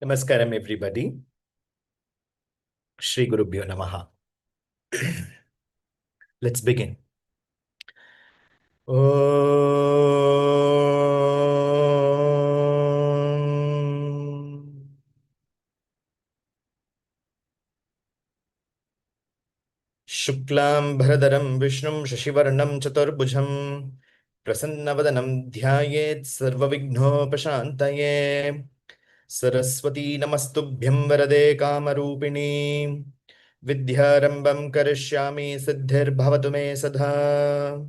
Namaskaram, everybody. Shri Gurubhyo Namaha. Let's begin. Om. Shuklam Bharadaram Vishnum Shashivarnam Chaturbhujam Prasannavadhanam Dhyayet Sarvavighnopashantaye Saraswati Namastubhyam Varade Kamarupini Vidyarambam Karishyami Siddhir Bhavatu Me Sadha.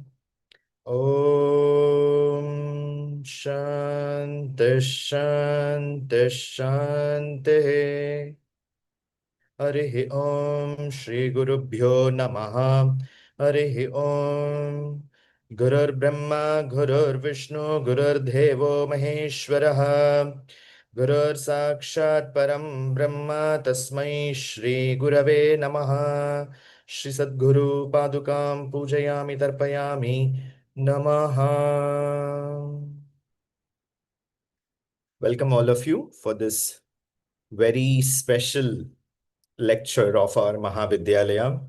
Om Shanti Shanti Shanti. Harihi Om Shri Gurubhyo Namaha. Harihi Om Gurur Brahma Gurur Vishnu Gurur Devo Maheshwaraha Gurur Sakshat Param Brahma Tasmai Shri Gurave Namaha. Shri Sadguru Padukam Pujayami Tarpayami Namaha. Welcome all of you for this very special lecture of our Mahavidyalaya.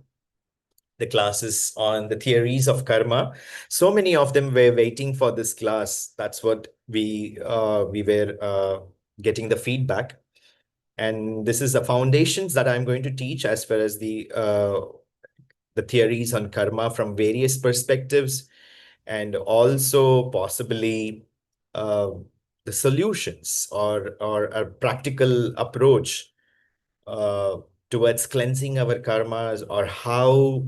The classes on the theories of karma. So many of them were waiting for this class. That's what we were getting the feedback. And this is the foundations that I'm going to teach as far as the theories on karma from various perspectives, and also possibly uh, the solutions or a practical approach uh, towards cleansing our karmas, or how,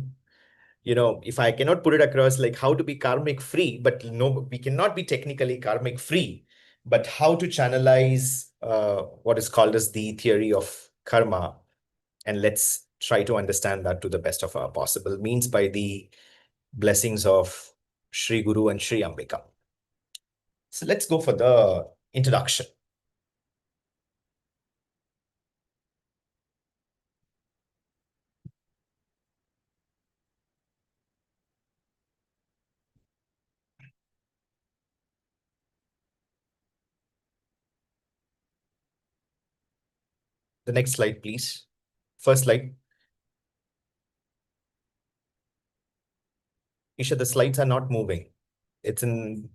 if I cannot put it across, like how to be karmic free, but no, we cannot be technically karmic free, but how to channelize what is called as the theory of karma. And let's try to understand that to the best of our possible means by the blessings of Sri Guru and Sri Ambika. So let's go for the introduction. The next slide, please. First slide. Isha, the slides are not moving. It's in.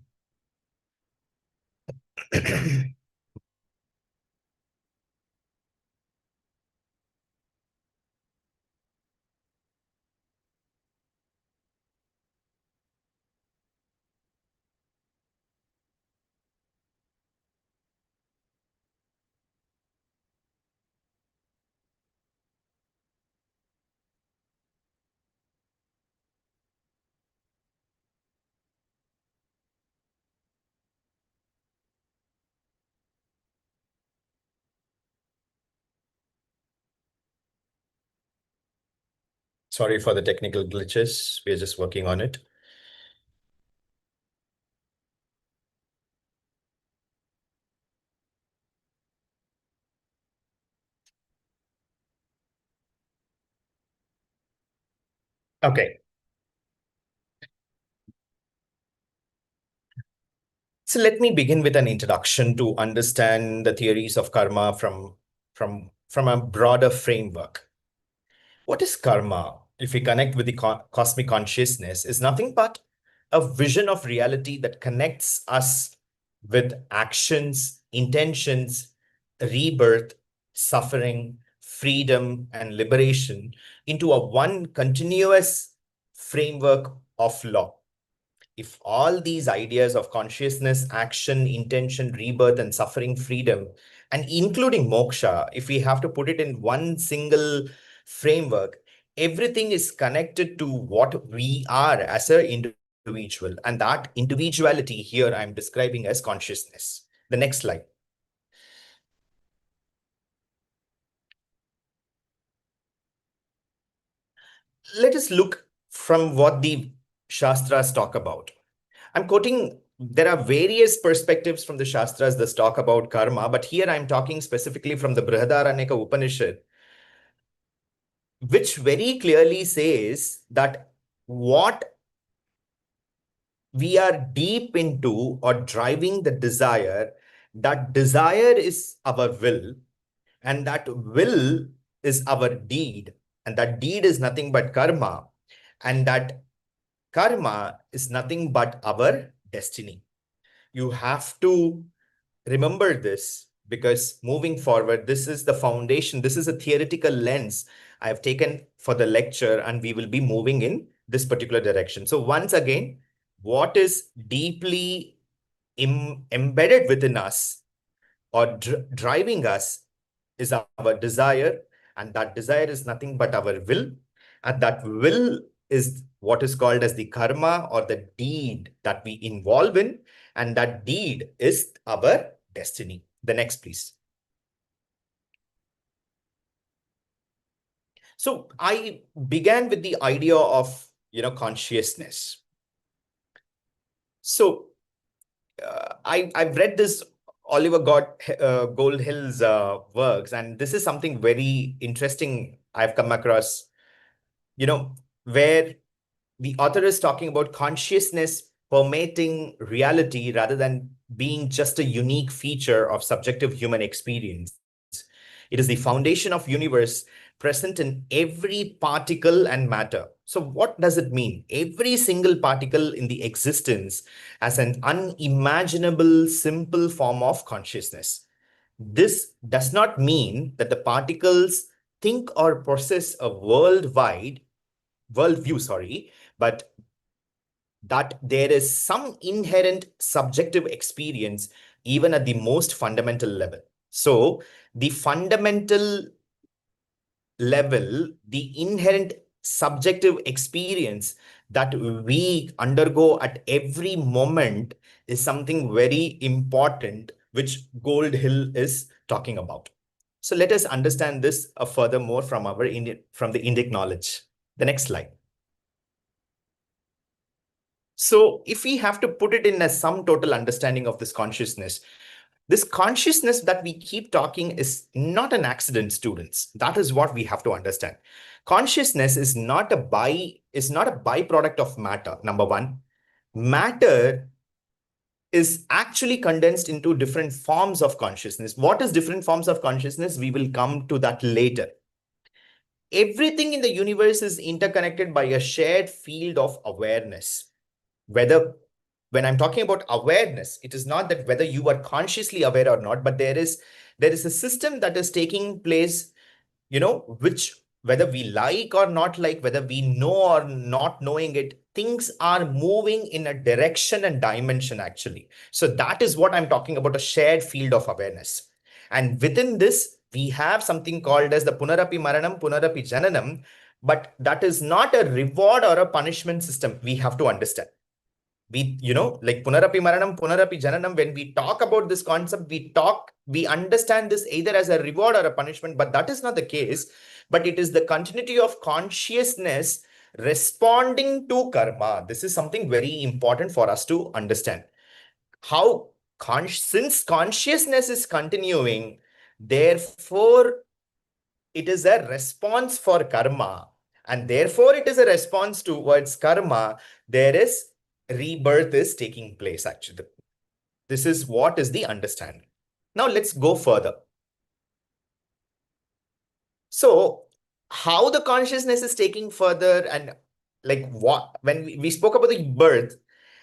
Sorry for the technical glitches. We're just working on it. Okay. So let me begin with an introduction to understand the theories of karma from a broader framework. What is karma, if we connect with the cosmic consciousness, is nothing but a vision of reality that connects us with actions, intentions, rebirth, suffering, freedom, and liberation into a one continuous framework of law. If all these ideas of consciousness, action, intention, rebirth, and suffering, freedom, and including moksha, if we have to put it in one single framework, everything is connected to what we are as an individual. And that individuality here I'm describing as consciousness. The next slide. Let us look from what the Shastras talk about. I'm quoting, there are various perspectives from the Shastras that talk about karma, but here I'm talking specifically from the Brihadaranyaka Upanishad, which very clearly says that what we are deep into or driving the desire, that desire is our will, And that will is our deed. And that deed is nothing but karma. And that karma is nothing but our destiny. You have to remember this, because moving forward, this is the foundation. This is a theoretical lens I've taken for the lecture, and we will be moving in this particular direction. So once again, what is deeply embedded within us or driving us is our desire, and that desire is nothing but our will, and that will is what is called as the karma or the deed that we involve in, and that deed is our destiny. The next, please. So I began with the idea of, consciousness. So I've read this Oliver Goldhill's works, and this is something very interesting I've come across, where the author is talking about consciousness permeating reality rather than being just a unique feature of subjective human experience. It is the foundation of universe present in every particle and matter. So what does it mean? Every single particle in the existence as an unimaginable simple form of consciousness. This does not mean that the particles think or process a worldview, sorry, but that there is some inherent subjective experience even at the most fundamental level. So the fundamental level, the inherent subjective experience that we undergo at every moment is something very important, which Goldhill is talking about. So let us understand this furthermore from from the Indic knowledge. The next slide. So if we have to put it in a sum total understanding of this consciousness that we keep talking is not an accident, students. That is what we have to understand. Consciousness is not a byproduct of matter. Number one, matter is actually condensed into different forms of consciousness. What is different forms of consciousness? We will come to that later. Everything in the universe is interconnected by a shared field of awareness. When I'm talking about awareness, it is not that whether you are consciously aware or not, but there is a system that is taking place, which whether we like or not like, whether we know or not knowing it, things are moving in a direction and dimension actually. So that is what I'm talking about, a shared field of awareness. And within this, we have something called as the Punarapi Maranam, Punarapi Jananam, but that is not a reward or a punishment system. We have to understand. Like Punarapi Maranam, Punarapi Jananam, when we talk about this concept, we understand this either as a reward or a punishment, but that is not the case. But it is the continuity of consciousness responding to karma. This is something very important for us to understand. How, since consciousness is continuing, therefore, it is a response for karma. And therefore, it is a response towards karma. There is rebirth is taking place, actually. This is what is the understanding. Now, let's go further. So, how the consciousness is taking further, and like what, when we spoke about the birth,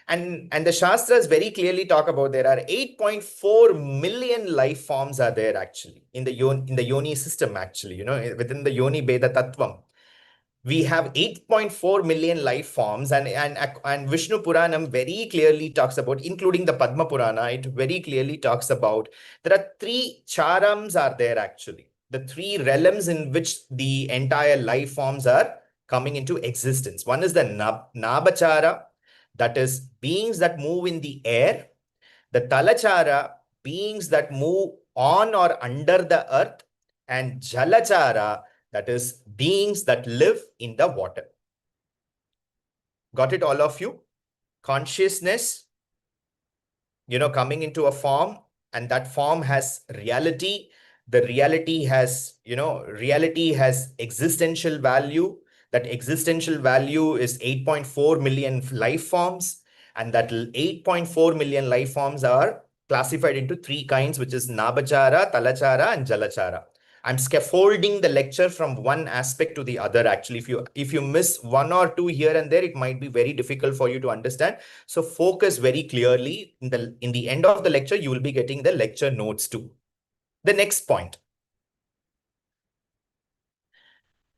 and the Shastras very clearly talk about there are 8.4 million life forms are there actually in the Yoni system, actually, within the Yoni Beda Tattvam. We have 8.4 million life forms, and Vishnu Puranam very clearly talks about, including the Padma Purana, it very clearly talks about there are three charams are there actually, the three realms in which the entire life forms are coming into existence. One is the Nabachara, that is beings that move in the air. The Talachara, beings that move on or under the earth. And Jalachara, that is beings that live in the water. Got it, all of you? Consciousness, coming into a form, and that form has reality. The reality has existential value. That existential value is 8.4 million life forms, and that 8.4 million life forms are classified into three kinds, which is Nabachara, Talachara, and Jalachara. I'm scaffolding the lecture from one aspect to the other. Actually, if you miss one or two here and there, it might be very difficult for you to understand. So focus very clearly. In the end of the lecture, you will be getting the lecture notes too. The next point.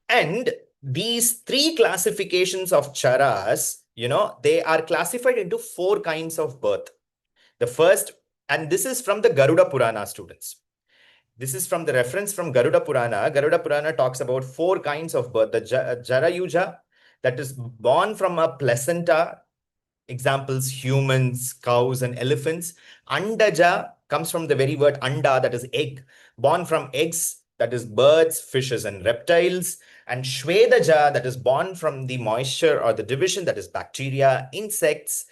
And these three classifications of charas, they are classified into four kinds of birth. The first, and this is from the Garuda Purana, students. This is from the reference from Garuda Purana. Garuda Purana talks about four kinds of birth. The Jarayuja, that is born from a placenta. Examples, humans, cows, and elephants. Andaja comes from the very word anda, that is egg, born from eggs, that is birds, fishes, and reptiles. And Shvedaja, that is born from the moisture or the division, that is bacteria, insects,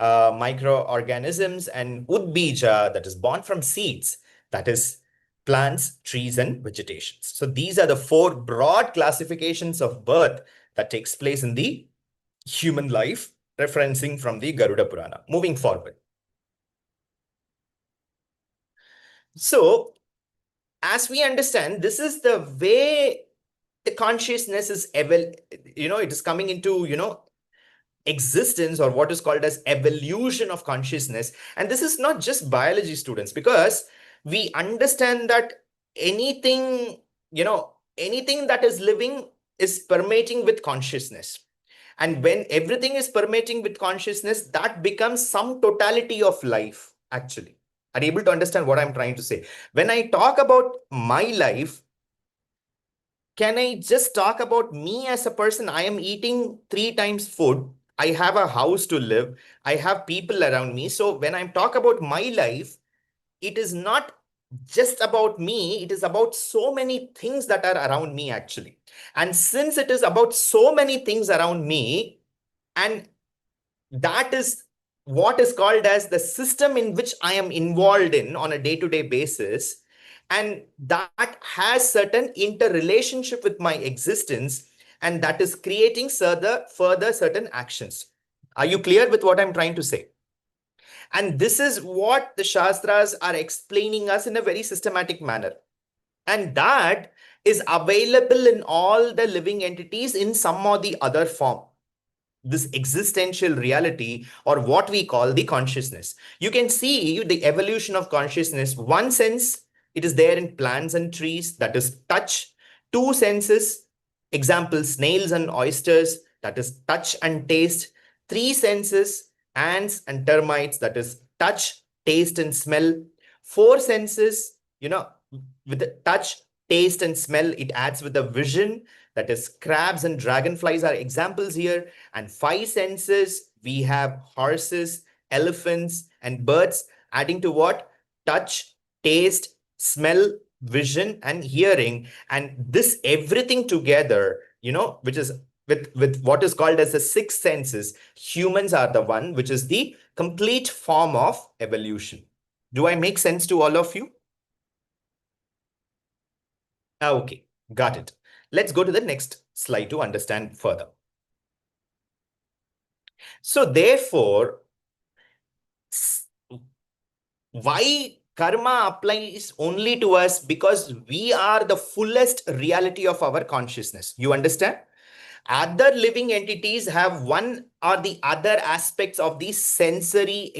microorganisms. And Udbija, that is born from seeds, that is plants, trees, and vegetations. So these are the four broad classifications of birth that takes place in the human life, referencing from the Garuda Purana. Moving forward. So, as we understand, this is the way the consciousness is it is coming into, existence, or what is called as evolution of consciousness. And this is not just biology, students, because we understand that anything, anything that is living is permeating with consciousness. And when everything is permeating with consciousness, that becomes some totality of life, actually. Are you able to understand what I'm trying to say? When I talk about my life, can I just talk about me as a person? I am eating 3 times food. I have a house to live. I have people around me. So when I talk about my life, it is not just about me. It is about so many things that are around me, actually. And since it is about so many things around me, and that is what is called as the system in which I am involved in on a day-to-day basis, and that has certain interrelationship with my existence, and that is creating further certain actions. Are you clear with what I'm trying to say? And this is what the Shastras are explaining us in a very systematic manner. And that is available in all the living entities in some or the other form. This existential reality, or what we call the consciousness. You can see the evolution of consciousness. One sense, it is there in plants and trees, that is touch. Two senses, example, snails and oysters, that is touch and taste. Three senses, ants and termites, that is touch, taste, and smell. Four senses, with the touch, taste, and smell, it adds with the vision, that is crabs and dragonflies are examples here. And 5 senses, we have horses, elephants, and birds, adding to what? Touch, taste, smell, vision, and hearing. And this everything together, which is with what is called as the 6 senses, humans are the one which is the complete form of evolution. Do I make sense to all of you? Okay, got it. Let's go to the next slide to understand further. So therefore, why karma applies only to us? Because we are the fullest reality of our consciousness. You understand? Other living entities have one or the other aspects of the sensory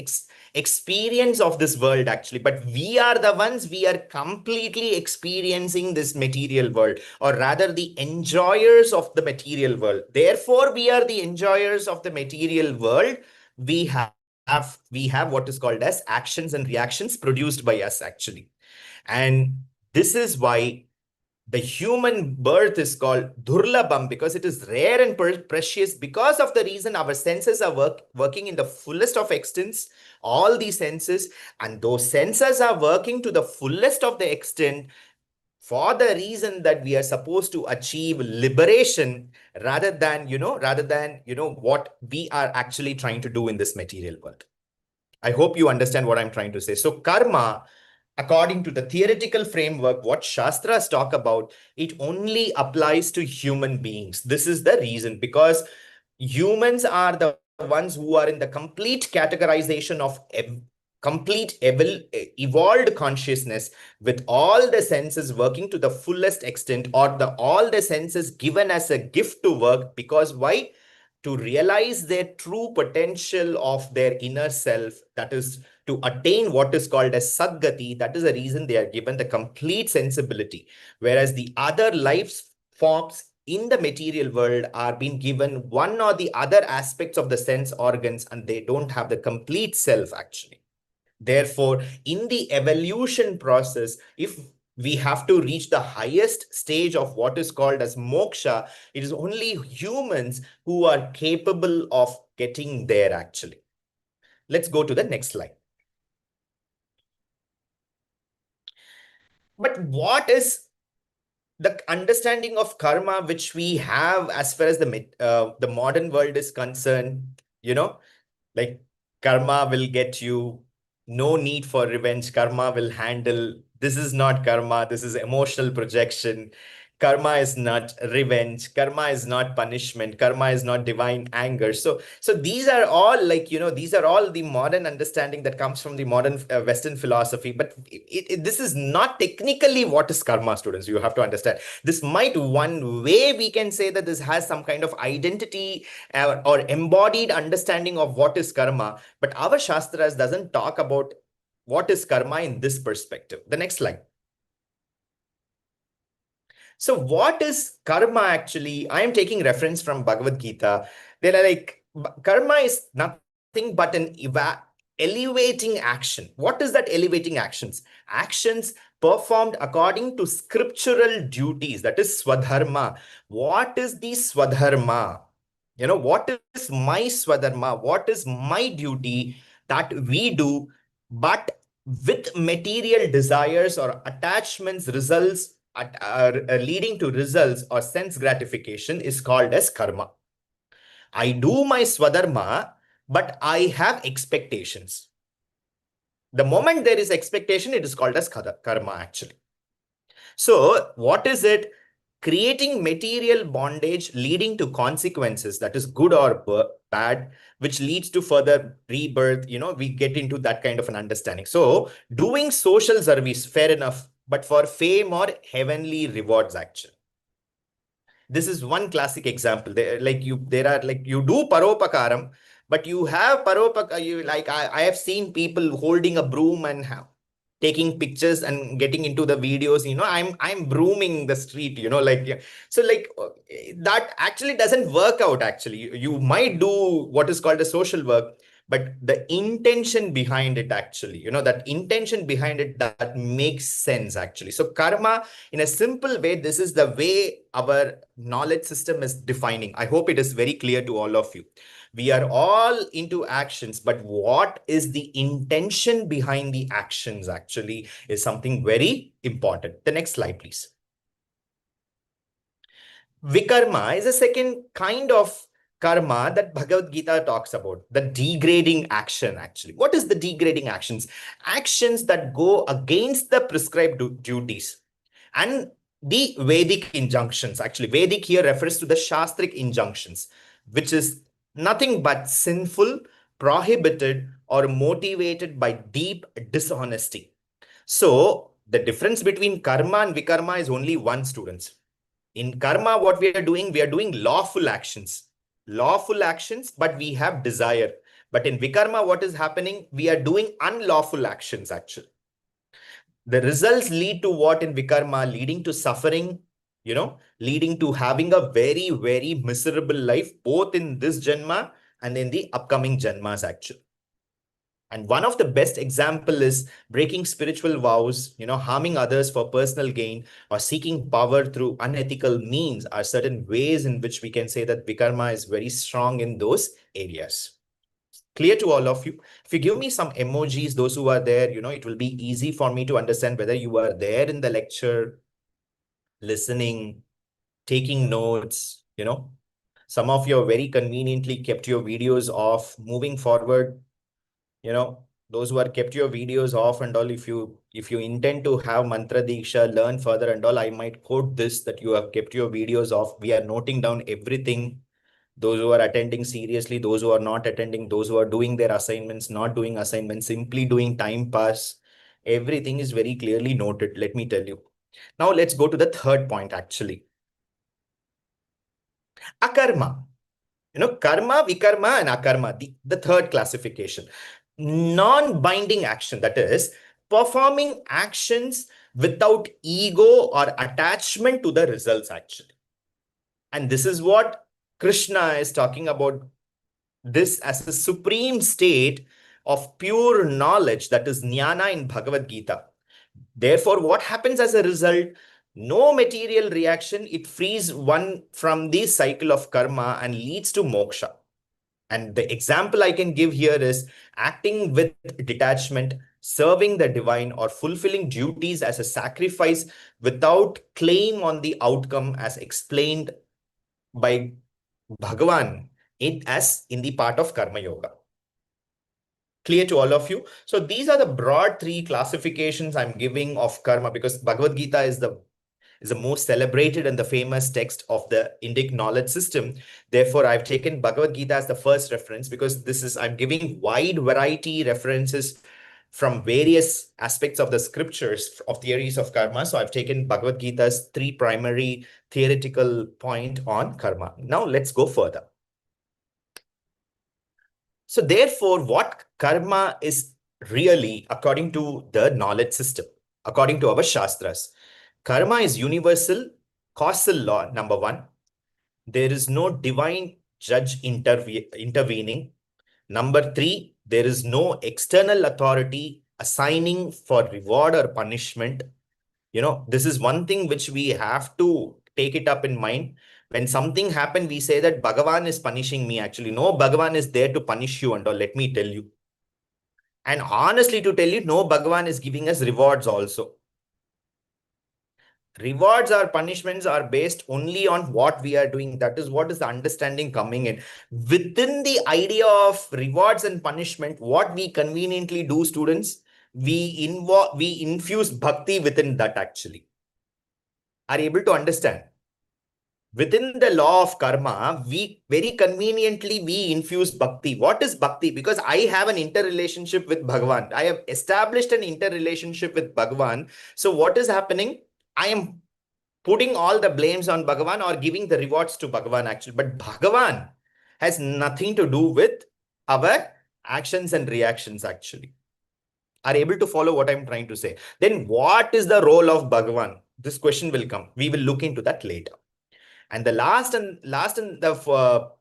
experience of this world, actually. But we are the ones, we are completely experiencing this material world, or rather the enjoyers of the material world. Therefore, we are the enjoyers of the material world. We have what is called as actions and reactions produced by us, actually. And this is why the human birth is called Durlabham, because it is rare and precious, because of the reason our senses are working in the fullest of extents, all these senses, and those senses are working to the fullest of the extent for the reason that we are supposed to achieve liberation, rather than what we are actually trying to do in this material world. I hope you understand what I'm trying to say. So karma, according to the theoretical framework, what Shastras talk about, it only applies to human beings. This is the reason, because humans are the ones who are in the complete categorization of complete evolved consciousness with all the senses working to the fullest extent, or all the senses given as a gift to work. Because why? To realize their true potential of their inner self, that is to attain what is called as Sadgati. That is the reason they are given the complete sensibility, whereas the other life forms in the material world are being given one or the other aspects of the sense organs, and they don't have the complete self actually. Therefore, in the evolution process, if we have to reach the highest stage of what is called as moksha, it is only humans who are capable of getting there actually. Let's go to the next slide. But what is the understanding of karma which we have as far as the modern world is concerned? Like, karma will get you, no need for revenge. Karma will handle. This is not karma. This is emotional projection. Karma is not revenge. Karma is not punishment. Karma is not divine anger. So these are all, like, these are all the modern understanding that comes from the modern Western philosophy. But this is not technically what is karma, students. You have to understand. This might, one way we can say that this has some kind of identity or embodied understanding of what is karma, but our Shastras doesn't talk about what is karma in this perspective. The next slide. So what is karma actually? I am taking reference from Bhagavad Gita. They're like, karma is nothing but an elevating action. What is that elevating actions? Actions performed according to scriptural duties. That is swadharma. What is the swadharma? What is my swadharma? What is my duty that we do, but with material desires or attachments, results leading to results or sense gratification is called as karma. I do my swadharma, but I have expectations. The moment there is expectation, it is called as karma actually. So what is it? Creating material bondage leading to consequences, that is good or bad, which leads to further rebirth. We get into that kind of an understanding. So doing social service, fair enough, but for fame or heavenly rewards actually. This is one classic example. There are like, you do paropakaram, but you have you like, I have seen people holding a broom and taking pictures and getting into the videos. I'm brooming the street. Like, yeah. So like, that actually doesn't work out actually. You might do what is called a social work, but the intention behind it actually, that intention behind it, that makes sense actually. So karma, in a simple way, this is the way our knowledge system is defining. I hope it is very clear to all of you. We are all into actions, but what is the intention behind the actions actually is something very important. The next slide, please. Vikarma is a second kind of karma that Bhagavad Gita talks about, the degrading action actually. What is the degrading actions? Actions that go against the prescribed duties and the Vedic injunctions. Actually, Vedic here refers to the Shastric injunctions, which is nothing but sinful, prohibited, or motivated by deep dishonesty. So the difference between karma and vikarma is only one, students. In karma, what we are doing lawful actions. Lawful actions, but we have desire. But in vikarma, what is happening? We are doing unlawful actions actually. The results lead to what in vikarma? Leading to suffering, leading to having a very, very miserable life, both in this janma and in the upcoming janmas actually. And one of the best example is breaking spiritual vows, harming others for personal gain, or seeking power through unethical means are certain ways in which we can say that vikarma is very strong in those areas. Clear to all of you? If you give me some emojis, those who are there, it will be easy for me to understand whether you are there in the lecture, listening, taking notes. Some of you very conveniently kept your videos off. Moving forward, those who are kept your videos off and all, if you intend to have mantra diksha, learn further and all, I might quote this, that you have kept your videos off. We are noting down everything. those who are attending seriously, those who are not attending, those who are doing their assignments, not doing assignments, simply doing time pass. Everything is very clearly noted, let me tell you. Now let's go to the third point actually. Akarma. Karma, vikarma, and akarma, the third classification. Non-binding action, that is, performing actions without ego or attachment to the results, actually. And this is what Krishna is talking about, this as a supreme state of pure knowledge, that is jnana in Bhagavad Gita. Therefore, what happens as a result? No material reaction, it frees one from the cycle of karma and leads to moksha. And the example I can give here is acting with detachment, serving the divine, or fulfilling duties as a sacrifice without claim on the outcome, as explained by Bhagavan as in the part of Karma Yoga. Clear to all of you? So these are the broad three classifications I'm giving of karma, because Bhagavad Gita is the most celebrated and the famous text of the Indic knowledge system. Therefore, I've taken Bhagavad Gita as the first reference, because I'm giving wide variety references from various aspects of the scriptures of theories of karma. So I've taken Bhagavad Gita's three primary theoretical point on karma. Now let's go further. So therefore, what karma is really, according to the knowledge system, according to our Shastras, karma is universal causal law, number one. There is no divine judge intervening. Number three, there is no external authority assigning for reward or punishment. This is one thing which we have to take it up in mind. When something happened, we say that Bhagavan is punishing me. Actually, no, Bhagavan is there to punish you and all. Let me tell you. And honestly, to tell you, no, Bhagavan is giving us rewards also. Rewards or punishments are based only on what we are doing. That is what is the understanding coming in. Within the idea of rewards and punishment, what we conveniently do, students, we infuse bhakti within that actually. Are you able to understand? Within the law of karma, we very conveniently we infuse bhakti. What is bhakti? Because I have an interrelationship with Bhagavan. I have established an interrelationship with Bhagavan. So what is happening? I am putting all the blames on Bhagavan or giving the rewards to Bhagavan actually. But Bhagavan has nothing to do with our actions and reactions actually. Are able to follow what I'm trying to say? Then what is the role of Bhagavan? This question will come. We will look into that later. And the last and the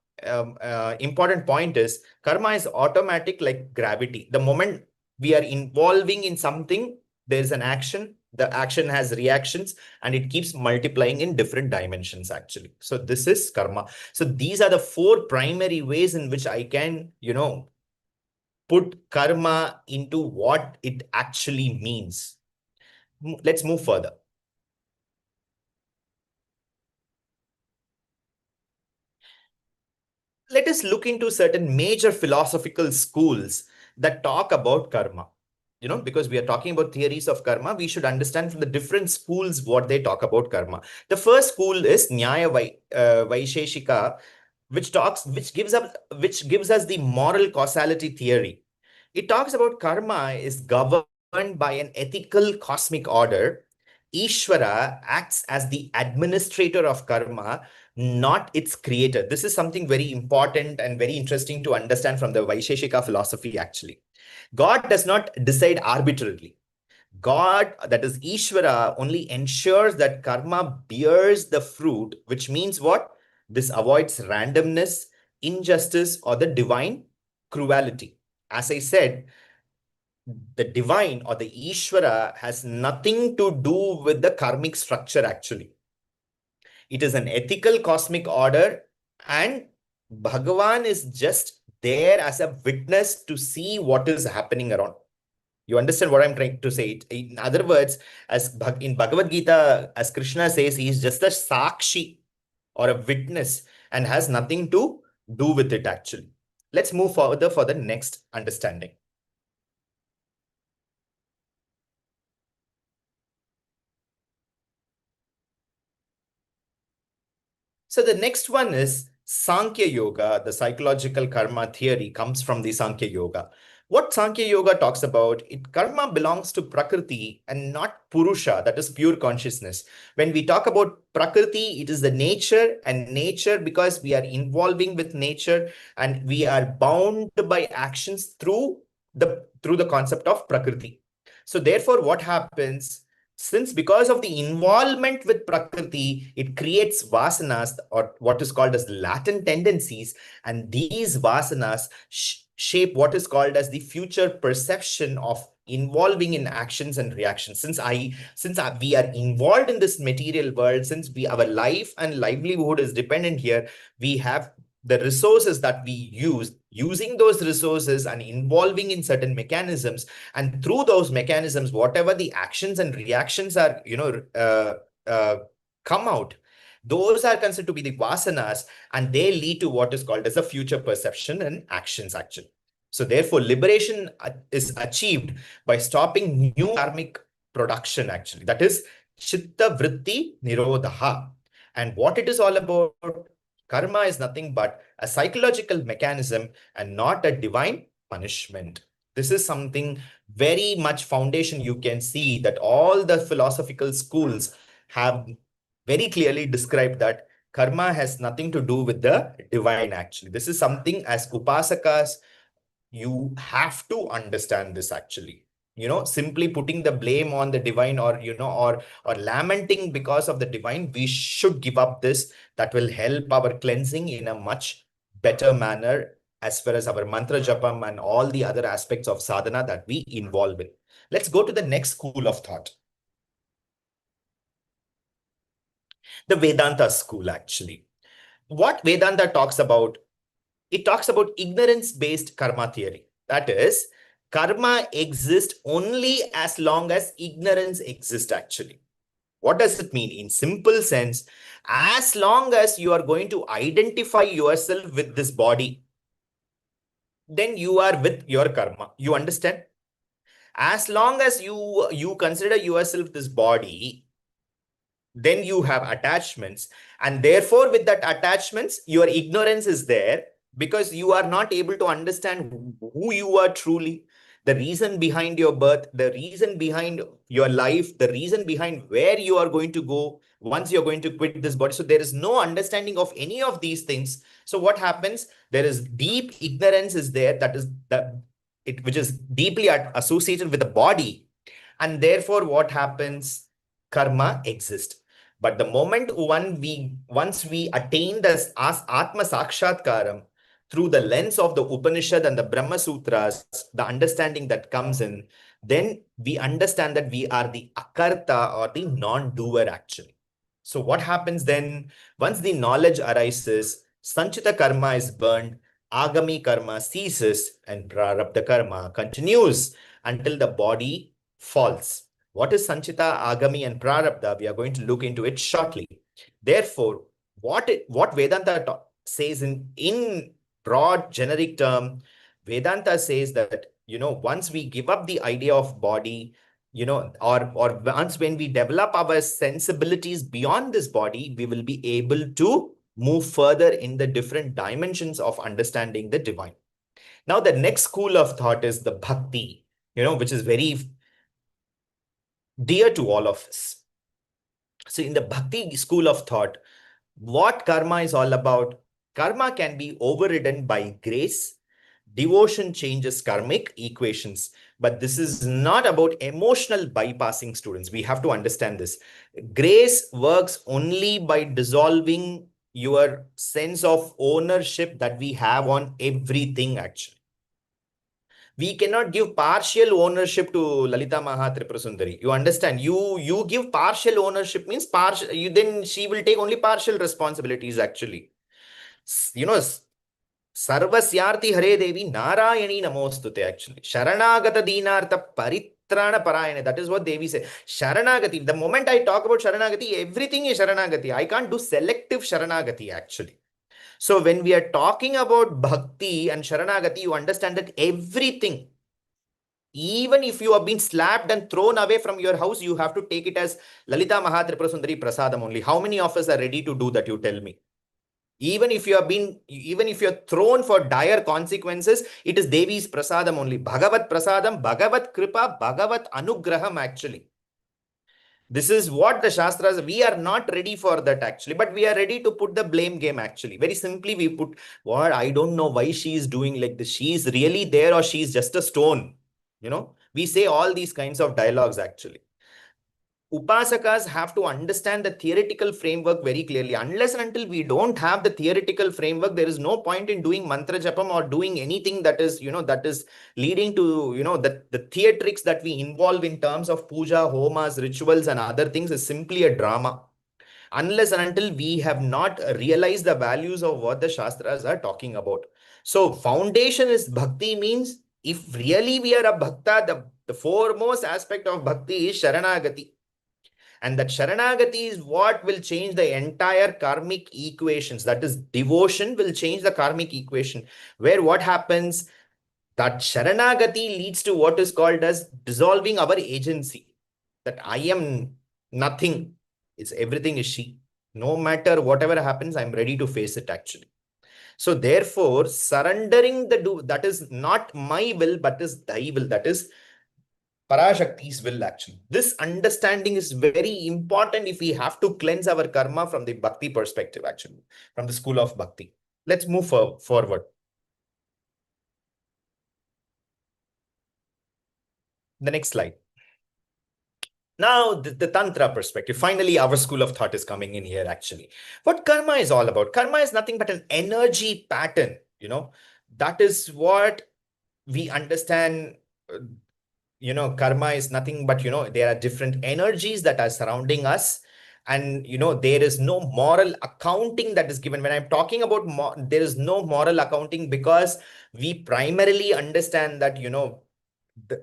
important point is karma is automatic like gravity. The moment we are involving in something, there's an action. The action has reactions and it keeps multiplying in different dimensions actually. So this is karma. So these are the four primary ways in which I can, put karma into what it actually means. Let's move further. Let us look into certain major philosophical schools that talk about karma. Because we are talking about theories of karma, we should understand from the different schools what they talk about karma. The first school is Nyaya Vaisheshika, which gives us the moral causality theory. It talks about karma is governed by an ethical cosmic order. Ishvara acts as the administrator of karma, not its creator. This is something very important and very interesting to understand from the Vaisheshika philosophy, actually. God does not decide arbitrarily. God, that is Ishvara, only ensures that karma bears the fruit, which means what? This avoids randomness, injustice, or the divine cruelty. As I said, the divine or the Ishvara has nothing to do with the karmic structure, actually. It is an ethical cosmic order, and Bhagavan is just there as a witness to see what is happening around. You understand what I'm trying to say? In other words, as in Bhagavad Gita, as Krishna says, he is just a sakshi or a witness and has nothing to do with it actually. Let's move further for the next understanding. So the next one is Sankhya Yoga, the psychological karma theory, comes from the Sankhya Yoga. What Sankhya Yoga talks about, karma belongs to Prakriti and not Purusha, that is pure consciousness. When we talk about Prakriti, it is the nature, and nature, because we are involving with nature and we are bound by actions through the concept of Prakriti. So therefore, what happens? Since because of the involvement with Prakriti, it creates vasanas, or what is called as latent tendencies, and these vasanas shape what is called as the future perception of involving in actions and reactions. We are involved in this material world, since our life and livelihood is dependent here, we have the resources that we using those resources and involving in certain mechanisms, and through those mechanisms, whatever the actions and reactions are, come out, those are considered to be the vasanas, and they lead to what is called as a future perception and actions actually. So therefore, liberation is achieved by stopping new karmic production actually. That is chitta vritti nirodha. And what it is all about, karma is nothing but a psychological mechanism and not a divine punishment. This is something very much foundation. You can see that all the philosophical schools have very clearly described that karma has nothing to do with the divine actually. This is something, as upasakas, you have to understand this actually. Simply putting the blame on the divine, or or lamenting because of the divine, we should give up this. That will help our cleansing in a much better manner, as far as our mantra japam and all the other aspects of sadhana that we involve in. Let's go to the next school of thought, the Vedanta school actually. What Vedanta talks about, it talks about ignorance-based karma theory. That is, karma exists only as long as ignorance exists actually. What does it mean? In simple sense, as long as you are going to identify yourself with this body, then you are with your karma. You understand? As long as you consider yourself this body, then you have attachments, and therefore with that attachments, your ignorance is there, because you are not able to understand who you are truly, the reason behind your birth, the reason behind your life, the reason behind where you are going to go once you're going to quit this body. So there is no understanding of any of these things. So what happens? There is deep ignorance is there, that is which is deeply associated with the body, and therefore what happens? Karma exists. But the moment once we attain this as Atma Sakshatkaram through the lens of the Upanishad and the Brahma Sutras, the understanding that comes in, then we understand that we are the akarta, or the non-doer actually. So what happens then? Once the knowledge arises, Sanchita karma is burned, Agami karma ceases, and Prarabdha karma continues until the body falls. What is Sanchita, Agami, and Prarabdha? We are going to look into it shortly. Therefore, what Vedanta says in broad generic term, Vedanta says that, once we give up the idea of body, or once when we develop our sensibilities beyond this body, we will be able to move further in the different dimensions of understanding the divine. Now, the next school of thought is the bhakti, which is very dear to all of us. So in the bhakti school of thought, what karma is all about? Karma can be overridden by grace. Devotion changes karmic equations. But this is not about emotional bypassing, students. We have to understand this. Grace works only by dissolving your sense of ownership that we have on everything actually. We cannot give partial ownership to Lalita Maha Tripura Sundari. You understand? You give partial ownership means partial. Then she will take only partial responsibilities actually. You know, Sarvasyarthi Hare Devi Narayani Namostute actually. Sharanagata Dinartha Paritrana Parayana. That is what Devi said. Sharanagati. The moment I talk about Sharanagati, everything is Sharanagati. I can't do selective Sharanagati actually. So when we are talking about bhakti and sharanagati, you understand that everything, even if you have been slapped and thrown away from your house, you have to take it as Lalita Mahatripura Sundari Prasadam only. How many of us are ready to do that? You tell me. Even if you have been, even if you're thrown for dire consequences, it is Devi's prasadam only. Bhagavat prasadam, Bhagavat kripa, Bhagavat anugraham actually. This is what the Shastras, we are not ready for that actually, but we are ready to put the blame game actually. Very simply, we put, what, I don't know why she is doing like this. She is really there or she is just a stone. We say all these kinds of dialogues actually. Upasakas have to understand the theoretical framework very clearly. Unless and until we don't have the theoretical framework, there is no point in doing mantra japam or doing anything that is, that is leading to, the theatrics that we involve in terms of puja, homas, rituals, and other things is simply a drama. Unless and until we have not realized the values of what the Shastras are talking about. So, foundation is bhakti means if really we are a bhakta, the foremost aspect of bhakti is Sharanagati. And that Sharanagati is what will change the entire karmic equations. That is, devotion will change the karmic equation. Where what happens? That Sharanagati leads to what is called as dissolving our agency. That I am nothing. It's everything is she. No matter whatever happens, I'm ready to face it actually. So therefore, surrendering that is not my will, but is thy will. That is Parashakti's will actually. This understanding is very important if we have to cleanse our karma from the bhakti perspective actually, from the school of bhakti. Let's move forward. The next slide. Now, the Tantra perspective. Finally, our school of thought is coming in here actually. What karma is all about? Karma is nothing but an energy pattern. That is what we understand. Karma is nothing but, there are different energies that are surrounding us. And, there is no moral accounting that is given. When I'm talking about there is no moral accounting because we primarily understand that,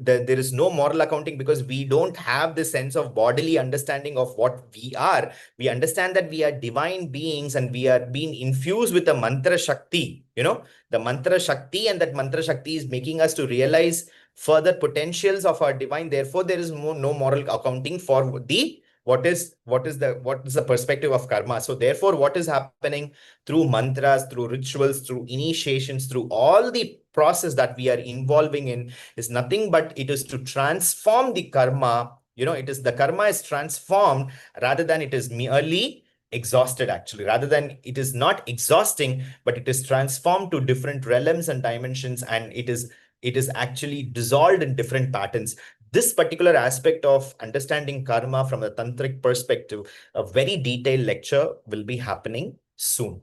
there is no moral accounting because we don't have the sense of bodily understanding of what we are. We understand that we are divine beings and we are being infused with a mantra shakti, the mantra shakti, and that mantra shakti is making us to realize further potentials of our divine. Therefore, there is no moral accounting for the what is the perspective of karma. So therefore, what is happening through mantras, through rituals, through initiations, through all the process that we are involving in is nothing but it is to transform the karma. It is the karma is transformed rather than it is merely exhausted actually. Rather than it is not exhausting, but it is transformed to different realms and dimensions, and it is actually dissolved in different patterns. This particular aspect of understanding karma from a tantric perspective, a very detailed lecture will be happening soon.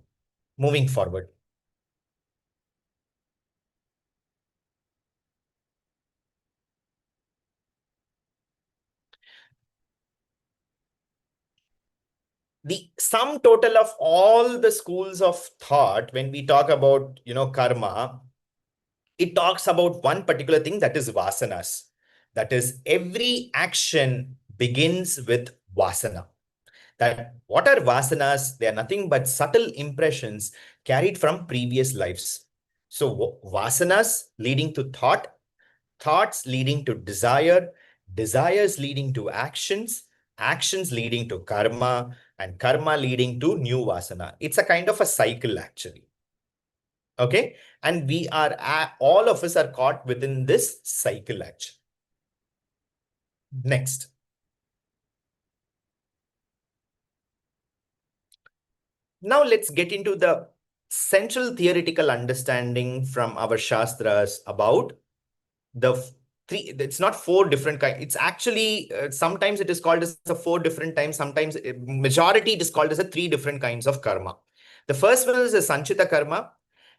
Moving forward. The sum total of all the schools of thought, when we talk about, karma, it talks about one particular thing, that is vasanas. That is, every action begins with vasana. That what are vasanas? They are nothing but subtle impressions carried from previous lives. So vasanas leading to thought, thoughts leading to desire, desires leading to actions, actions leading to karma, and karma leading to new vasana. It's a kind of a cycle actually. Okay. And we are, all of us are caught within this cycle actually. Next. Now let's get into the central theoretical understanding from our Shastras about the three. It's not four different kinds. It's actually, sometimes it is called as the four different times. Sometimes majority it is called as the three different kinds of karma. The first one is the Sanchita karma.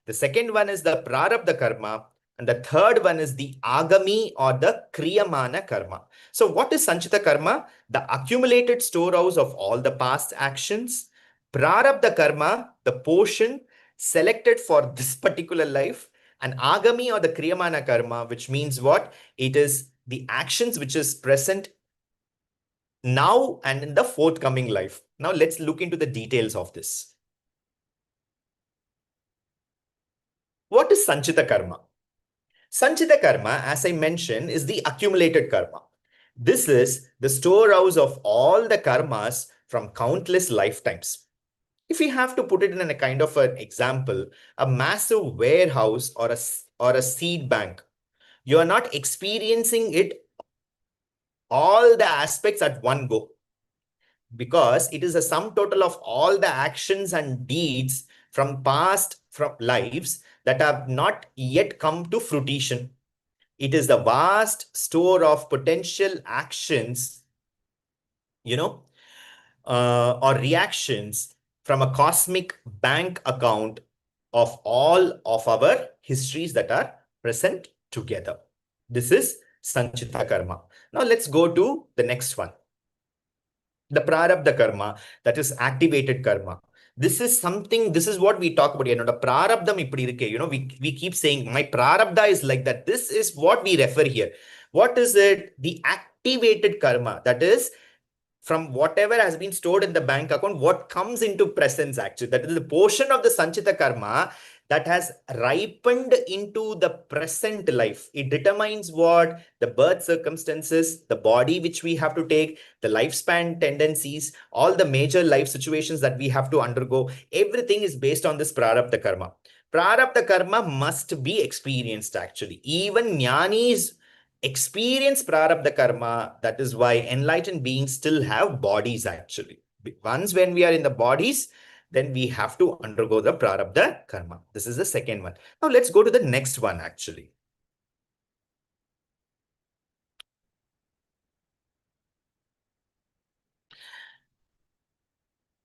The second one is the Prarabdha karma. And the third one is the Agami or the Kriyamana karma. So what is Sanchita karma? The accumulated storehouse of all the past actions. Prarabdha karma, the portion selected for this particular life. And Agami or the Kriyamana karma, which means what? It is the actions which is present now and in the forthcoming life. Now let's look into the details of this. What is Sanchita karma? Sanchita karma, as I mentioned, is the accumulated karma. This is the storehouse of all the karmas from countless lifetimes. If we have to put it in a kind of an example, a massive warehouse or a seed bank, you are not experiencing it all the aspects at one go, because it is a sum total of all the actions and deeds from lives that have not yet come to fruition. It is the vast store of potential actions, you know, or reactions from a cosmic bank account of all of our histories that are present together. This is Sanchita Karma. Now let's go to the next one. The prarabdha karma, that is activated karma. This is something, this is what we talk about. The prarabdham ipdi irukke. We keep saying my prarabdha is like that. This is what we refer here. What is it? The activated karma. That is from whatever has been stored in the bank account, what comes into presence actually. That is the portion of the Sanchita karma that has ripened into the present life. It determines what the birth circumstances, the body which we have to take, the lifespan tendencies, all the major life situations that we have to undergo. Everything is based on this prarabdha karma. Prarabdha karma must be experienced actually. Even jnanis experience prarabdha karma. That is why enlightened beings still have bodies actually. Once when we are in the bodies, then we have to undergo the prarabdha karma. This is the second one. Now let's go to the next one actually.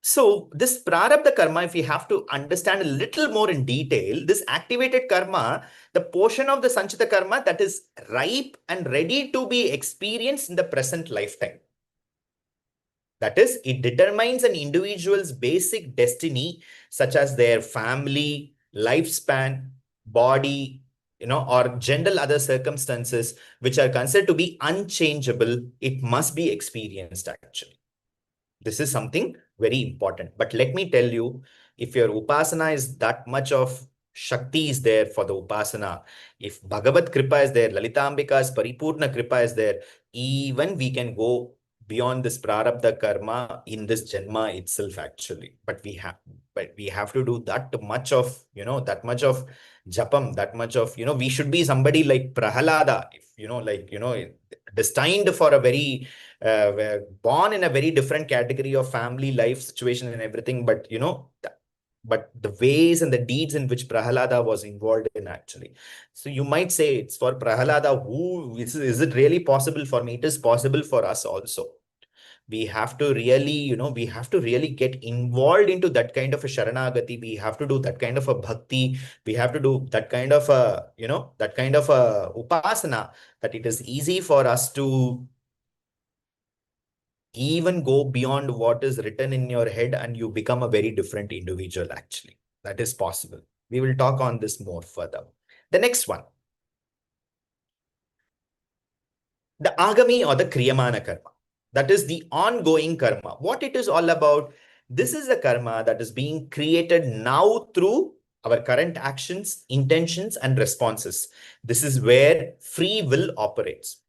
So this prarabdha karma, if we have to understand a little more in detail, this activated karma, the portion of the sanchita karma that is ripe and ready to be experienced in the present lifetime. That is, it determines an individual's basic destiny, such as their family, lifespan, body, or general other circumstances, which are considered to be unchangeable. It must be experienced actually. This is something very important. But let me tell you, if your upasana is that much of Shakti is there for the upasana, if Bhagavad Kripa is there, Lalitambika's Paripurna Kripa is there, even we can go beyond this prarabdha karma in this janma itself actually. But we have to do that much of, that much of japam, that much of, we should be somebody like Prahalada, if, destined for a very were born in a very different category of family life situation and everything, but but the ways and the deeds in which Prahalada was involved in actually. So you might say it's for Prahalada, who is it really possible for me? It is possible for us also. We have to really, we have to really get involved into that kind of a Sharanagati. We have to do that kind of a bhakti. We have to do that kind of a, that kind of a upasana, that it is easy for us to even go beyond what is written in your head and you become a very different individual actually. That is possible. We will talk on this more further. The next one, the agami or the kriyamana karma. That is the ongoing karma. What it is all about, this is the karma that is being created now through our current actions, intentions, and responses. This is where free will operates.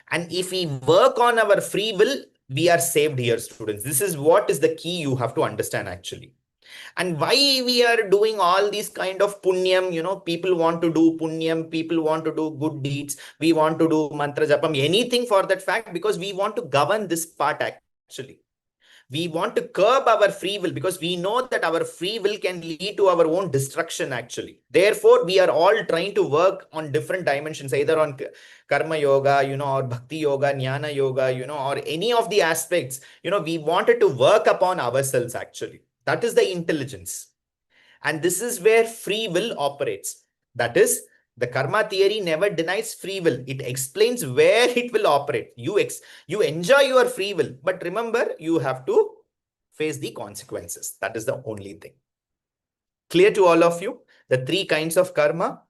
And if we work on our free will, we are saved here, students. This is what is the key you have to understand actually. And why we are doing all these kind of punyam, people want to do punyam, people want to do good deeds, we want to do mantra japam, anything for that fact, because we want to govern this part actually. We want to curb our free will because we know that our free will can lead to our own destruction actually. Therefore, we are all trying to work on different dimensions, either on karma yoga, or bhakti yoga, jnana yoga, or any of the aspects. We wanted to work upon ourselves actually. That is the intelligence. And this is where free will operates. That is, the karma theory never denies free will. It explains where it will operate. You enjoy your free will, but remember, you have to face the consequences. That is the only thing. Clear to all of you? The three kinds of karma?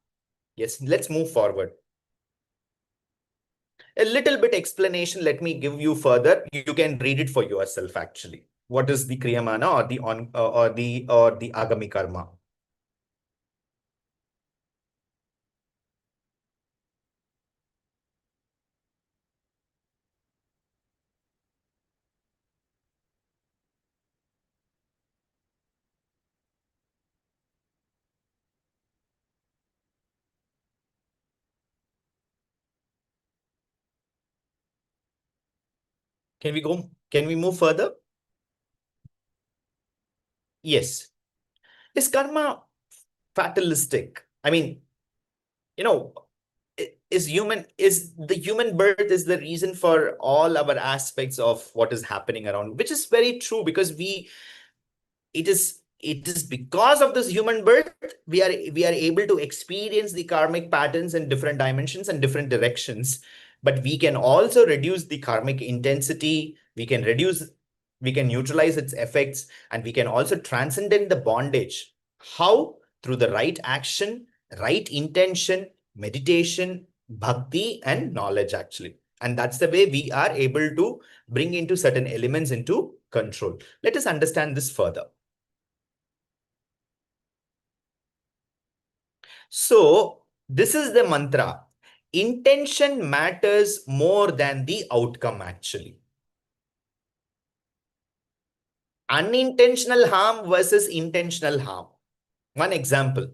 Yes, let's move forward. A little bit explanation, let me give you further. You can read it for yourself actually. What is the kriyamana or the agami karma? Can we move further? Yes. Is karma fatalistic? I mean, you know, is the human birth is the reason for all our aspects of what is happening around, which is very true because it is because of this human birth we are able to experience the karmic patterns in different dimensions and different directions, but we can also reduce the karmic intensity, we can neutralize its effects, and we can also transcend the bondage. How? Through the right action, right intention, meditation, bhakti, and knowledge actually. And that's the way we are able to bring into certain elements into control. Let us understand this further. So this is the mantra. Intention matters more than the outcome actually. Unintentional harm versus intentional harm. One example.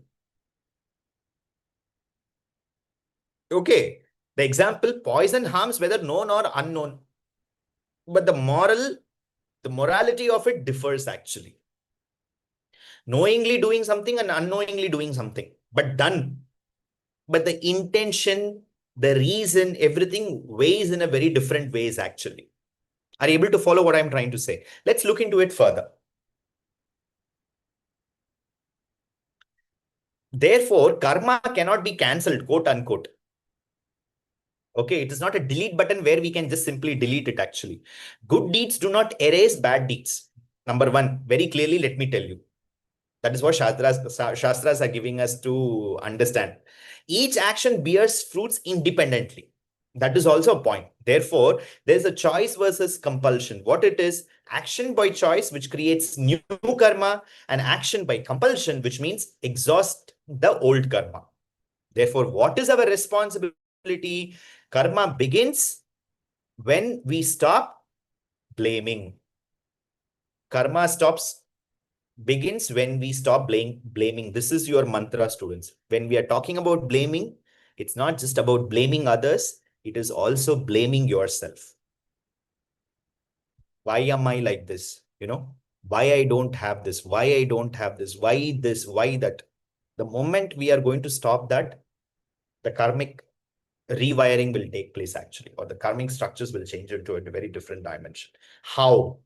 Okay. The example, poison harms whether known or unknown. But the morality of it differs actually. Knowingly doing something and unknowingly doing something, but done. But the intention, the reason, everything weighs in a very different ways actually. Are you able to follow what I'm trying to say? Let's look into it further. Therefore, karma cannot be cancelled, quote unquote. Okay, it is not a delete button where we can just simply delete it actually. Good deeds do not erase bad deeds. Number one, very clearly, let me tell you. That is what Shastras are giving us to understand. Each action bears fruits independently. That is also a point. Therefore, there's a choice versus compulsion. What it is, action by choice, which creates new karma, and action by compulsion, which means exhaust the old karma. Therefore, what is our responsibility? Karma begins when we stop blaming. Karma begins when we stop blaming. This is your mantra, students. When we are talking about blaming, it's not just about blaming others, it is also blaming yourself. Why am I like this? Why I don't have this? Why I don't have this? Why this? Why that? The moment we are going to stop that, the karmic rewiring will take place actually, or the karmic structures will change into a very different dimension. How?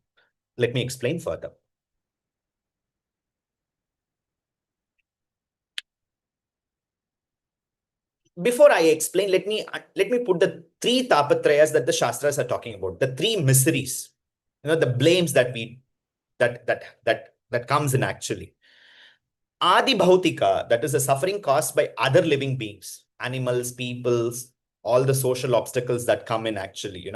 Let me explain further. Before I explain, let me put the three tapatrayas that the Shastras are talking about, the three miseries, the blames that comes in actually. Adi Bhautika, that is the suffering caused by other living beings, animals, peoples, all the social obstacles that come in actually.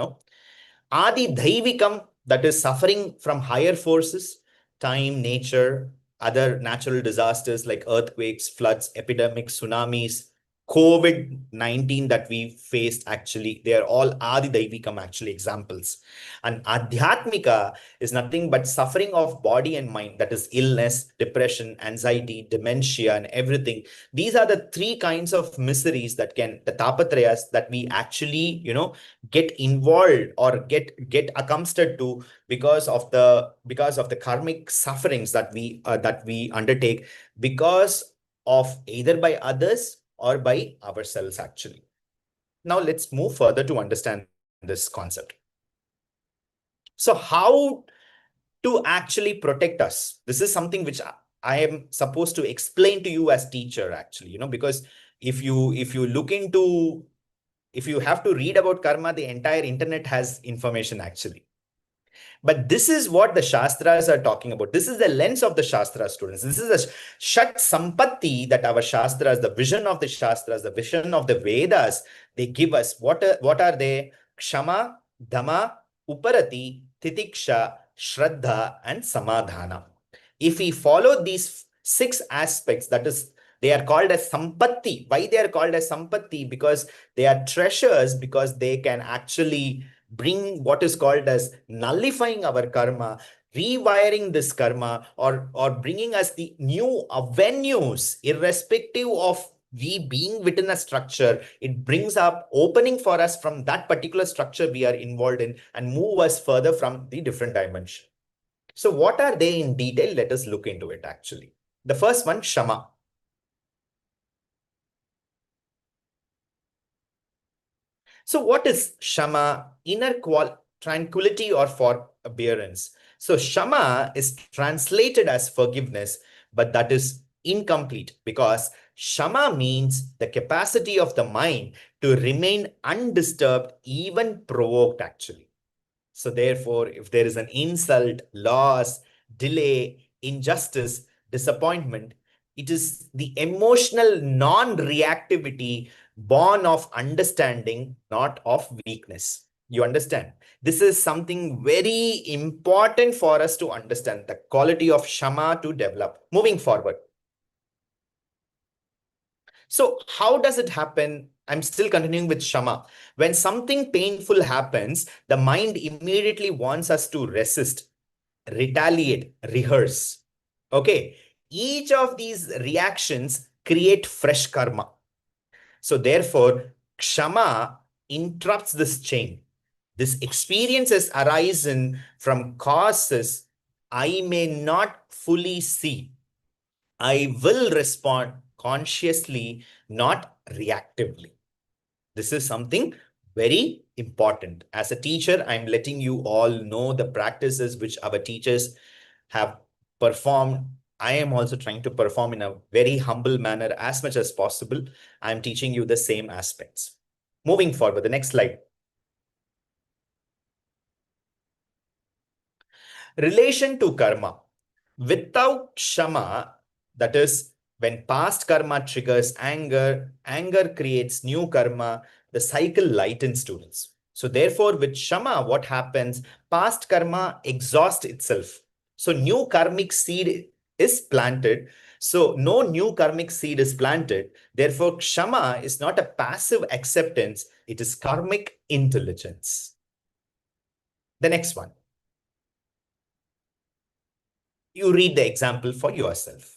Adi Dhaivikam, that is suffering from higher forces, time, nature, other natural disasters like earthquakes, floods, epidemics, tsunamis, COVID-19 that we faced actually. They are all Adi Dhaivikam actually examples. And Adhyatmika is nothing but suffering of body and mind, that is illness, depression, anxiety, dementia, and everything. These are the three kinds of miseries the tapatrayas that we actually, get involved or get accustomed to because of the karmic sufferings that we undertake because of either by others or by ourselves actually. Now let's move further to understand this concept. So how to actually protect us? This is something which I am supposed to explain to you as teacher actually, because if you look into, if you have to read about karma, the entire internet has information actually. But this is what the Shastras are talking about. This is the lens of the Shastras, students. This is the Shat Sampatti that our Shastras, the vision of the Shastras, the vision of the Vedas, they give us. What are they? Kshama, Dhamma, Uparati, Titiksha, Shraddha, and Samadhana. If we follow these 6 aspects, that is, they are called as Sampatti. Why they are called as Sampatti? Because they are treasures, because they can actually bring what is called as nullifying our karma, rewiring this karma, or bringing us the new avenues, irrespective of We being within a structure, it brings up opening for us from that particular structure we are involved in and move us further from the different dimension. So what are they in detail? Let us look into it actually. The first one, Shama. So what is Shama? Inner tranquility or forbearance. So Shama is translated as forgiveness, but that is incomplete because Shama means the capacity of the mind to remain undisturbed, even provoked actually. So therefore, if there is an insult, loss, delay, injustice, disappointment, it is the emotional non-reactivity born of understanding, not of weakness. You understand? This is something very important for us to understand, the quality of Shama to develop. Moving forward. So how does it happen? I'm still continuing with Shama. When something painful happens, the mind immediately wants us to resist, retaliate, rehearse. Okay. Each of these reactions create fresh karma. So therefore, Kshama interrupts this chain. This experiences arisen from causes I may not fully see. I will respond consciously, not reactively. This is something very important. As a teacher, I'm letting you all know the practices which our teachers have performed. I am also trying to perform in a very humble manner as much as possible. I'm teaching you the same aspects. Moving forward, the next slide. Relation to karma. Without Kshama, that is, when past karma triggers anger, anger creates new karma, the cycle lightens, students. So therefore, with Kshama, what happens? Past karma exhausts itself. So new karmic seed is planted. So no new karmic seed is planted. Therefore, Kshama is not a passive acceptance. It is karmic intelligence. The next one. You read the example for yourself.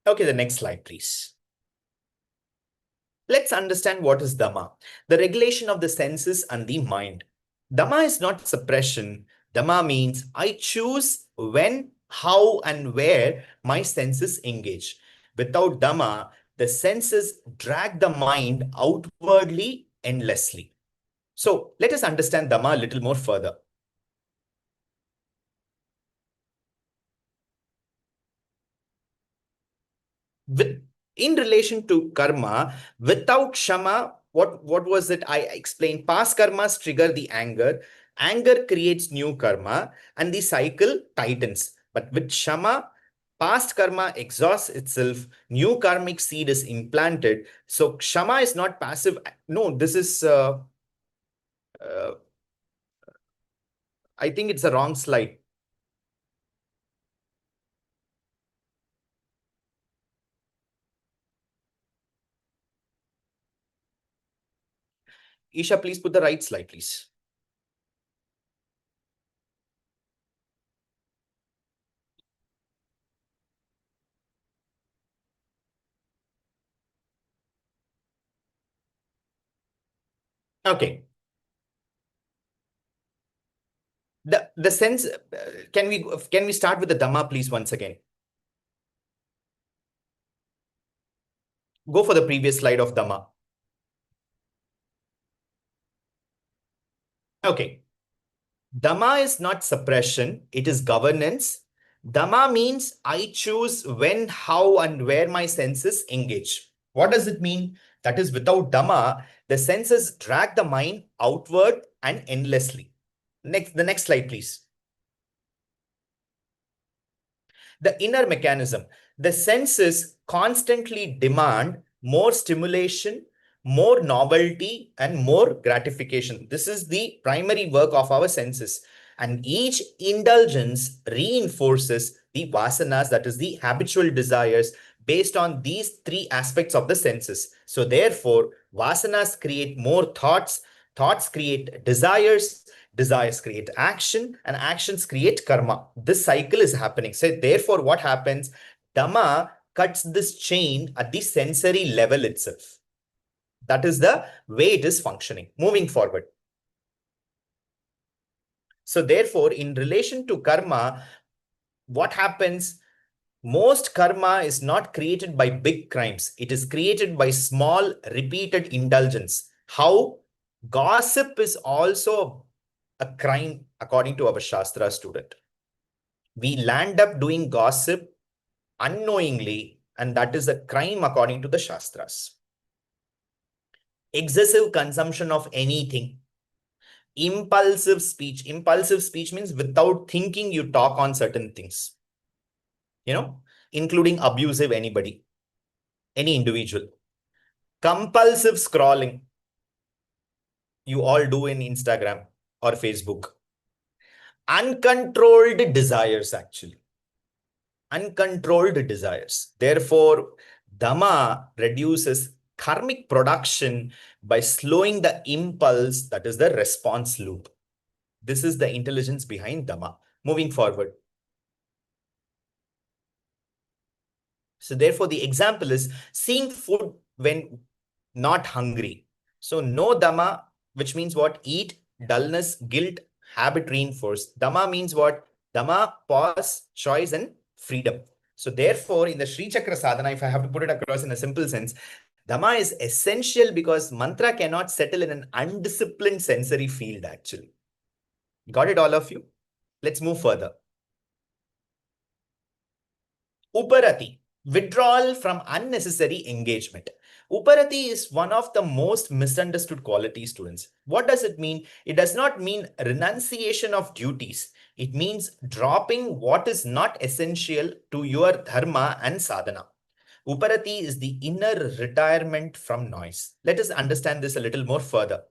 Okay, the next slide, please. Let's understand what is Dhamma, the regulation of the senses and the mind. Dhamma is not suppression. Dhamma means I choose when, how, and where my senses engage. Without Dhamma, the senses drag the mind outwardly endlessly. So let us understand Dhamma a little more further. With in relation to karma, without Shama, what was it I explained? Past karmas trigger the anger. Anger creates new karma and the cycle tightens. But with Shama, past karma exhausts itself, new karmic seed is implanted. So Shama is not passive. No, this is, uh, I think it's a wrong slide. Isha, please put the right slide, please. Okay. The sense, can we start with the Dhamma, please, once again? Go for the previous slide of Dhamma. Okay. Dhamma is not suppression, it is governance. Dhamma means I choose when, how, and where my senses engage. What does it mean? That is, without Dhamma, the senses drag the mind outward and endlessly. The next slide, please. The inner mechanism. The senses constantly demand more stimulation, more novelty and more gratification. This is the primary work of our senses. And each indulgence reinforces the vasanas, that is the habitual desires, based on these three aspects of the senses. So therefore, vasanas create more thoughts, thoughts create desires, desires create action, and actions create karma. This cycle is happening. So therefore, what happens? Dhamma cuts this chain at the sensory level itself. That is the way it is functioning. Moving forward. So therefore, in relation to karma, what happens? Most karma is not created by big crimes. It is created by small, repeated indulgence. How? Gossip is also a crime according to our Shastra student. We land up doing gossip unknowingly, and that is a crime according to the Shastras. Excessive consumption of anything. Impulsive speech. Impulsive speech means without thinking, you talk on certain things, including abusive anybody, any individual. Compulsive scrolling. You all do in Instagram or Facebook. Uncontrolled desires, actually. Uncontrolled desires. Therefore, Dhamma reduces karmic production by slowing the impulse, that is the response loop. This is the intelligence behind Dhamma. Moving forward. So therefore, the example is seeing food when not hungry. So no Dhamma, which means what? Eat, dullness, guilt, habit reinforced. Dhamma means what? Dhamma, pause, choice, and freedom. So therefore, in the Sri Chakra sadhana, if I have to put it across in a simple sense, Dhamma is essential because mantra cannot settle in an undisciplined sensory field, actually. Got it, all of you? Let's move further. Uparati, withdrawal from unnecessary engagement. Uparati is one of the most misunderstood qualities, students. What does it mean? It does not mean renunciation of duties. It means dropping what is not essential to your dharma and sadhana. Uparati is the inner retirement from noise. Let us understand this a little more further.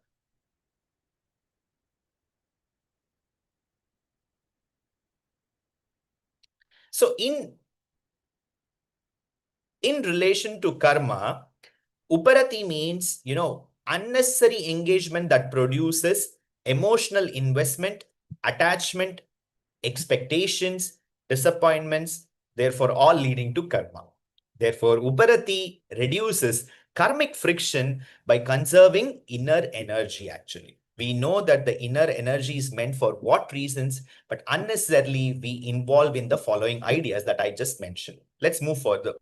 So in relation to karma, Uparati means, unnecessary engagement that produces emotional investment, attachment, expectations, disappointments, therefore all leading to karma. Therefore, Uparati reduces karmic friction by conserving inner energy, actually. We know that the inner energy is meant for what reasons, but unnecessarily we involve in the following ideas that I just mentioned. Let's move further.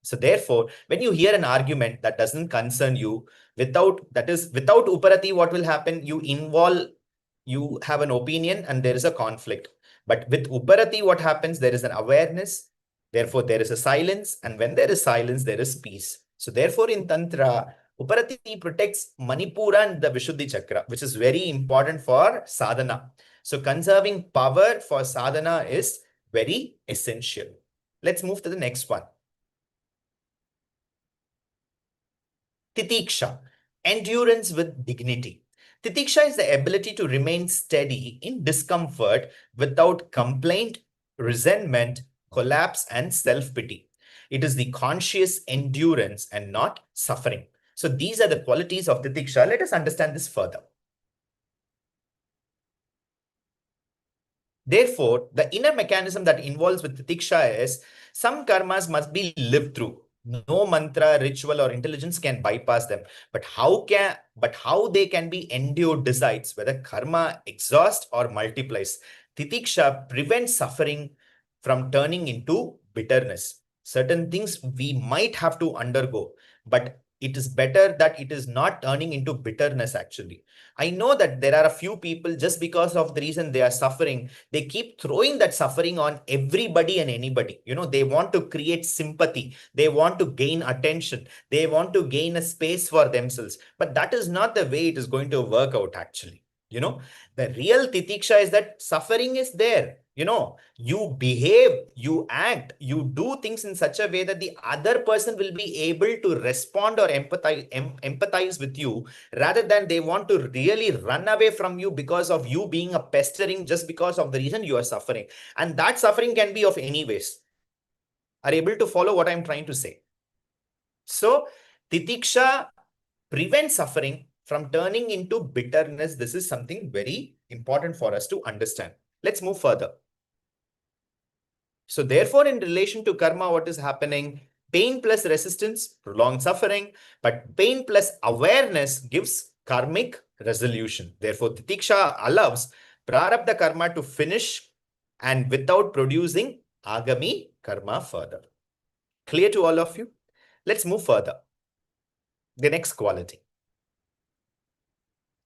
So therefore, when you hear an argument that doesn't concern you, without Uparati, what will happen? You have an opinion and there is a conflict. But with Uparati, what happens? There is an awareness. Therefore, there is a silence. And when there is silence, there is peace. So therefore, in Tantra, Uparati protects Manipura and the Vishuddhi Chakra, which is very important for sadhana. So conserving power for sadhana is very essential. Let's move to the next one. Titiksha, endurance with dignity. Titiksha is the ability to remain steady in discomfort without complaint, resentment, collapse, and self-pity. It is the conscious endurance and not suffering. So these are the qualities of Titiksha. Let us understand this further. Therefore, the inner mechanism that involves with Titiksha is some karmas must be lived through. No mantra, ritual, or intelligence can bypass them. But how they can be endured decides whether karma exhausts or multiplies. Titiksha prevents suffering from turning into bitterness. Certain things we might have to undergo, but it is better that it is not turning into bitterness, actually. I know that there are a few people, just because of the reason they are suffering, they keep throwing that suffering on everybody and anybody. They want to create sympathy. They want to gain attention. They want to gain a space for themselves. But that is not the way it is going to work out, actually. The real titiksha is that suffering is there. you behave, you act, you do things in such a way that the other person will be able to respond or empathize with you, rather than they want to really run away from you because of you being a pestering, just because of the reason you are suffering. And that suffering can be of any ways. Are able to follow what I'm trying to say? So titiksha prevents suffering from turning into bitterness. This is something very important for us to understand. Let's move further. So therefore, in relation to karma, what is happening? Pain plus resistance, prolonged suffering, but pain plus awareness gives karmic resolution. Therefore, titiksha allows prarabdha karma to finish and without producing agami karma further. Clear to all of you? Let's move further. The next quality.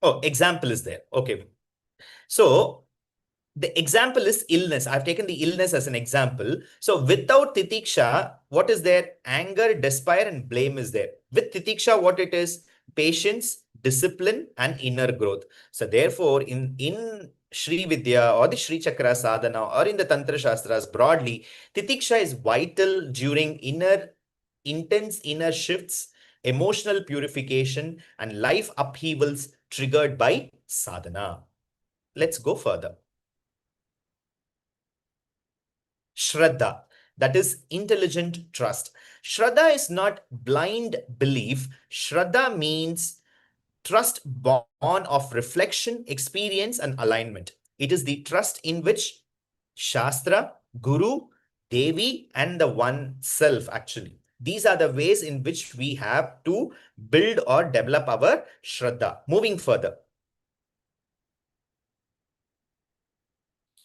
Oh, example is there. Okay. So the example is illness. I've taken the illness as an example. So without titiksha, what is there? Anger, despair, and blame is there. With titiksha, what it is? Patience, discipline, and inner growth. So therefore, in Sri Vidya or the Sri Chakra sadhana or in the Tantra Shastras broadly, titiksha is vital during intense inner shifts, emotional purification, and life upheavals triggered by sadhana. Let's go further. Shraddha, that is intelligent trust. Shraddha is not blind belief. Shraddha means trust born of reflection, experience, and alignment. It is the trust in which Shastra, Guru, Devi, and the one self actually. These are the ways in which we have to build or develop our Shraddha. Moving further.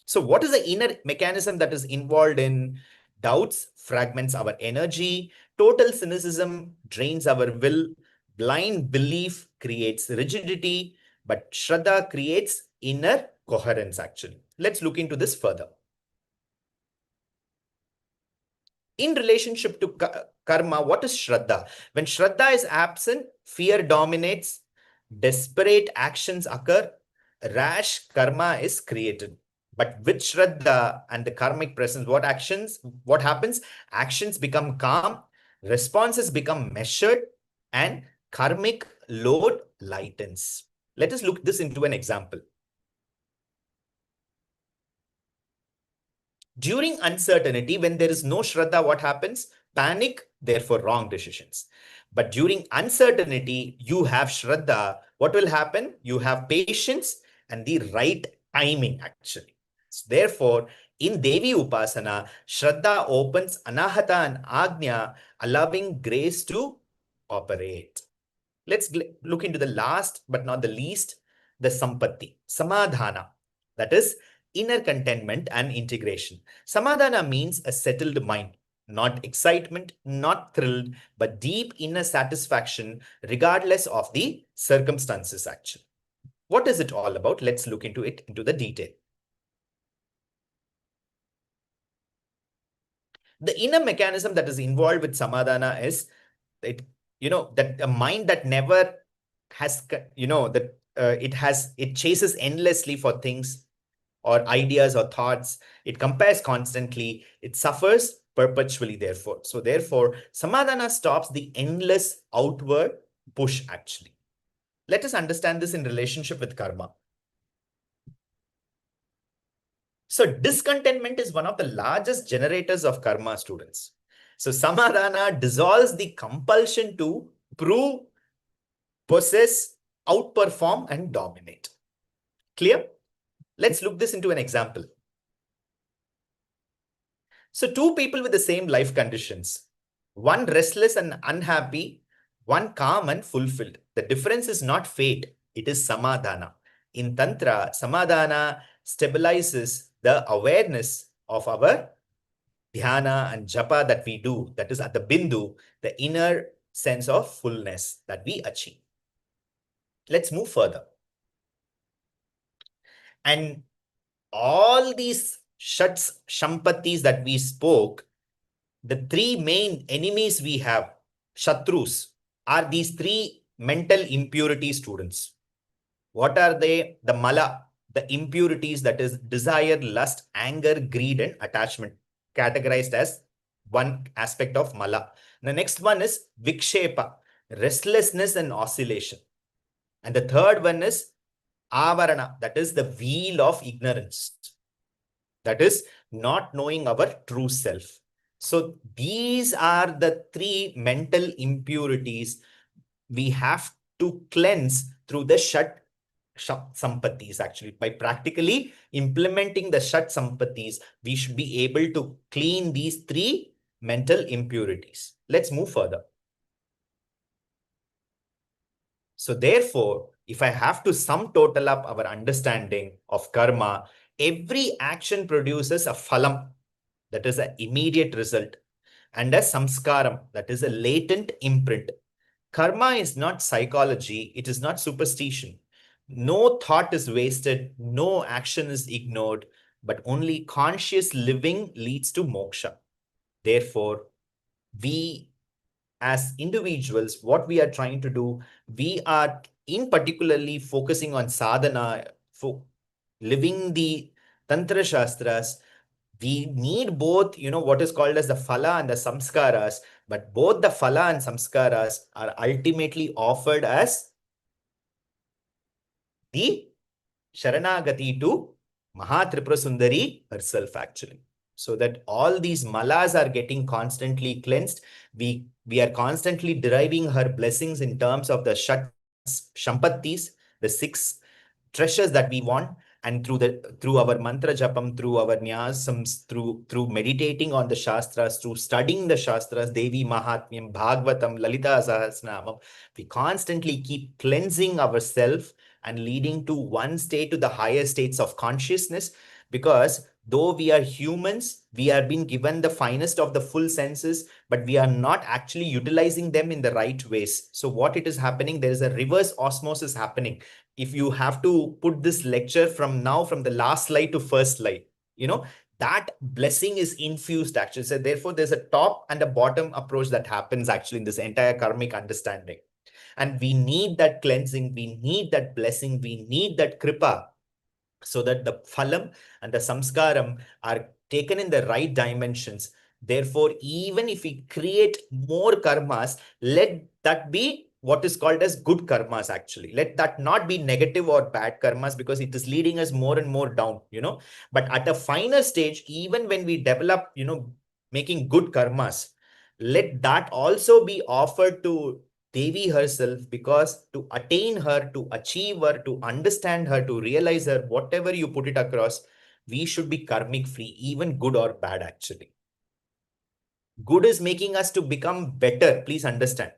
So what is the inner mechanism that is involved in doubts fragments our energy, total cynicism drains our will, blind belief creates rigidity, but Shraddha creates inner coherence actually. Let's look into this further. In relationship to karma, what is Shraddha? When Shraddha is absent, fear dominates, desperate actions occur, rash karma is created. But with Shraddha and the karmic presence, what happens? Actions become calm, responses become measured, and karmic load lightens. Let us look this into an example. During uncertainty, when there is no Shraddha, what happens? Panic, therefore wrong decisions. But during uncertainty, you have Shraddha. What will happen? You have patience and the right timing actually. So therefore, in Devi Upasana, Shraddha opens Anahata and Agnya, allowing grace to operate. Let's look into the last but not the least, the Sampatti, Samadhana. That is inner contentment and integration. Samadhana means a settled mind, not excitement, not thrilled, but deep inner satisfaction regardless of the circumstances actually. What is it all about? Let's look into it into the detail. The inner mechanism that is involved with Samadhana is it, that a mind that never has, that it chases endlessly for things or ideas or thoughts. It compares constantly. It suffers perpetually, therefore. So therefore, Samadhana stops the endless outward push, actually. Let us understand this in relationship with karma. So discontentment is one of the largest generators of karma, students. So Samadhana dissolves the compulsion to prove, possess, outperform, and dominate. Clear? Let's look this into an example. So two people with the same life conditions, one restless and unhappy, one calm and fulfilled. The difference is not fate, it is samadhana. In Tantra, samadhana stabilizes the awareness of our dhyana and japa that we do, that is at the bindu, the inner sense of fullness that we achieve. Let's move further. And all these shats, shampatis that we spoke, the three main enemies we have, shatrus, are these three mental impurity, students. What are they? The mala, the impurities, that is desire, lust, anger, greed, and attachment, categorized as one aspect of mala. The next one is vikshepa, restlessness and oscillation. And the third one is avarana, that is the wheel of ignorance, that is not knowing our true self. So these are the three mental impurities we have to cleanse through the sampattis. Actually, by practically implementing the shat sampattis, we should be able to clean these three mental impurities. Let's move further. So therefore, if I have to sum total up our understanding of karma, every action produces a phalam, that is an immediate result, and a samskaram, that is a latent imprint. Karma is not psychology, it is not superstition. No thought is wasted, no action is ignored, but only conscious living leads to moksha. Therefore, we as individuals, what we are trying to do, we are in particularly focusing on sadhana, for living the Tantra Shastras. We need both, what is called as the phala and the samskaras, but both the phala and samskaras are ultimately offered as the Sharanagati to Mahatripura Sundari herself, actually. So that all these malas are getting constantly cleansed. We are constantly deriving her blessings in terms of the Shampattis, the six treasures that we want, and through our mantra japam, through our nyasams, through meditating on the shastras, through studying the shastras, Devi Mahatmyam, Bhagavatam, Lalita Sahasranamam, we constantly keep cleansing ourselves and leading to one state to the higher states of consciousness. Because though we are humans, we are being given the finest of the full senses, but we are not actually utilizing them in the right ways. So what it is happening, there is a reverse osmosis happening. If you have to put this lecture from the last slide to first slide, that blessing is infused actually. So therefore, there's a top and a bottom approach that happens actually in this entire karmic understanding. And we need that cleansing, we need that blessing, we need that kripa, so that the phalam and the samskaram are taken in the right dimensions. Therefore, even if we create more karmas, let that be what is called as good karmas actually. Let that not be negative or bad karmas, because it is leading us more and more down, But at a finer stage, even when we develop, making good karmas, let that also be offered to Devi herself, because to attain her, to achieve her, to understand her, to realize her, whatever you put it across, we should be karmic free, even good or bad actually. Good is making us to become better, please understand.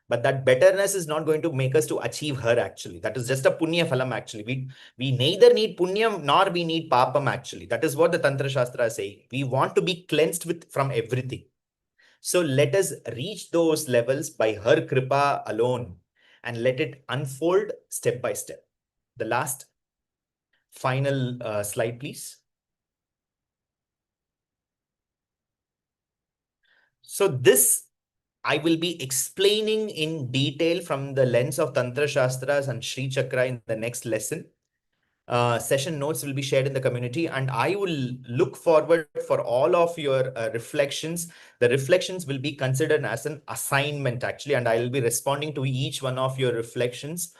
But that betterness is not going to make us to achieve her actually. That is just a punya phalam actually. We neither need punyam nor we need papam actually. That is what the Tantra Shastra is saying. We want to be cleansed from everything. So let us reach those levels by her kripa alone, and let it unfold step by step. The last final slide, please. So this I will be explaining in detail from the lens of Tantra Shastras and Sri Chakra in the next lesson. Session notes will be shared in the community, and I will look forward for all of your reflections. The reflections will be considered as an assignment actually, and I will be responding to each one of your reflections.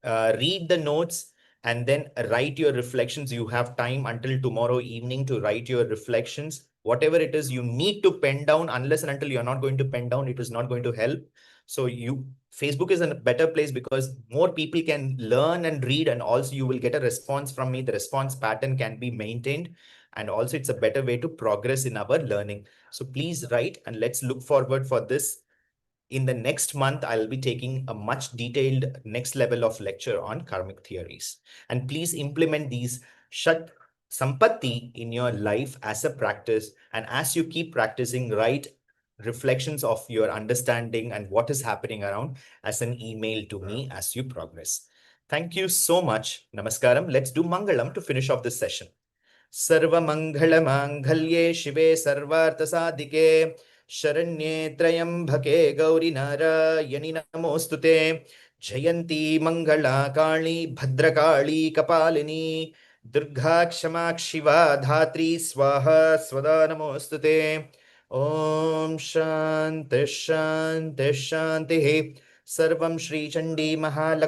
Read the notes and then write your reflections. You have time until tomorrow evening to write your reflections. Whatever it is you need to pen down, unless and until you're not going to pen down, it is not going to help. So Facebook is a better place because more people can learn and read, and also you will get a response from me. The response pattern can be maintained, and also it's a better way to progress in our learning. So please write, and let's look forward for this. In the next month, I'll be taking a much detailed next level of lecture on karmic theories. And please implement these Shat Sampatti in your life as a practice. And as you keep practicing, write reflections of your understanding and what is happening around as an email to me as you progress. Thank you so much. Namaskaram. Let's do Mangalam to finish off this session. सर्वमङ्गलमाङ्गल्ये शिवे सर्वार्थसाधिके शरण्ये त्र्यम्बके गौरि नारायणि नमोऽस्तु ते जयन्ती मङ्गला काली भद्रकाली कपालिनी दुर्गा क्षमा शिवा धात्री स्वाहा स्वदा नमोऽस्तुते। ॐ शान्ति शान्ति शान्तिः। सर्वं श्रीचण्डी महालक्ष्मी